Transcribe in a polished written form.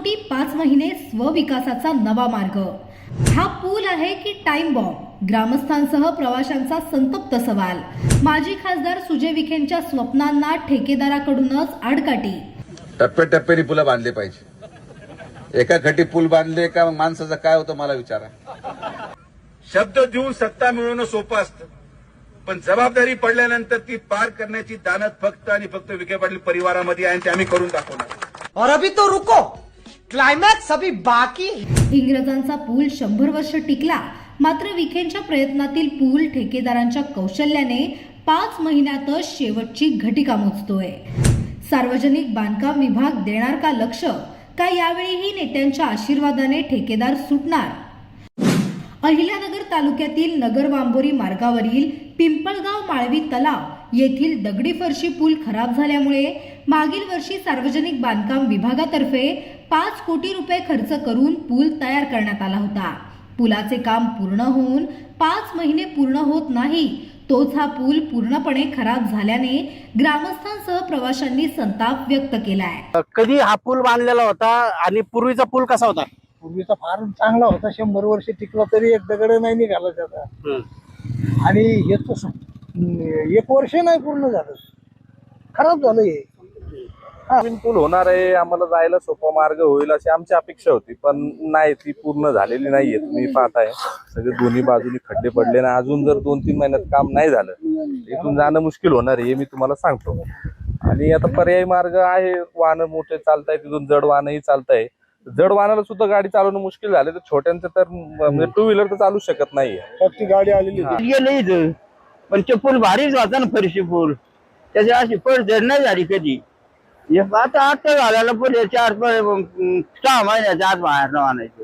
कोटी 5 महिने स्वविकासाचा नवा मार्ग। हा पूल आहे की टाइम बॉम्ब? ग्रामस्थांसह प्रवाशांचा संतप्त सवाल। माजी खासदार सुजय विखेंच्या स्वप्नांना ठेकेदाराकडूनच आडकाठी। टप्प्याटप्प्याने पुलं बांधले पाहिजे। एका खटी पूल बांधले का माणसाचं काय होतं मला विचारा। शब्द देऊन सत्ता मिळवणं सोपं असतं, पण जबाबदारी पडल्यानंतर ती पार करण्याची दानत फक्त आणि फक्त विखे पाटील परिवारामध्ये आहे, आणि ते आम्ही करून दाखवणार। और अभी तो रुको, क्लायमॅक्स अभी बाकी। इंग्रजांचा पूल 100 वर्ष टिकला, मात्र विखेंच्या प्रयत्नातील पूल ठेकेदारांच्या कौशल्याने 5 महिन्यातच शेवटची घटिका मोजतोय। सार्वजनिक बांधकाम विभाग देणार का लक्ष? का यावेळीही नेत्यांच्या आशीर्वादाने ठेकेदार सुटणार? अहिल्यानगर तालुक्यातील नगर वांबोरी मार्गावरील पिंपळगाव माळवी तलाव येथील दगडी फरशी पूल खराब झाल्यामुळे मागील वर्षी सार्वजनिक बांधकाम विभागातर्फे 5 कोटी रुपये खर्च करून पूल तयार करण्यात आला होता। पुलाचे काम पूर्ण होऊन 5 महिने पूर्ण होत नाही, तोच हा पूल पूर्णपणे खराब झाल्याने ग्रामस्थांसह प्रवाशांनी संताप व्यक्त केलाय। कधी हा पूल बांधलेला होता आणि पूर्वीचा पूल कसा होता? पूर्वीचा फार चांगला होता, 100 वर्ष टिकला तरी एक दगड नाही निघाला त्याचा। आणि हे तर 1 वर्ष नाही पूर्ण झालं, खराब झालं हे। नवीन पूल होणार आहे, आम्हाला जायला सोपा मार्ग होईल अशी आमची अपेक्षा होती, पण नाही, ती पूर्ण झालेली नाहीये। तुम्ही पाहताय सगळे दोन्ही बाजूनी खड्डे पडले ना, अजून जर 2-3 महिन्यात काम नाही झालं इथून जाणं मुश्किल होणार आहे, हे मी तुम्हाला सांगतो। आणि आता पर्यायी मार्ग आहे, वाहनं मोठे चालताय, तिथून जड वाहनही चालताय। जड वाहनाला सुद्धा गाडी चालवणं मुश्किल झालं, तर छोट्यांचं तर म्हणजे 2 व्हीलर तर चालू शकत नाहीये। त्याची गाडी आलेली गेलं पण ते पूल भारीच होता ना, फरशी पूल, त्याची अशी पडझड नाही झाली कधी। आता झालेला पूल 4-6 महिन्याच्या आत बाहेर आणायचं।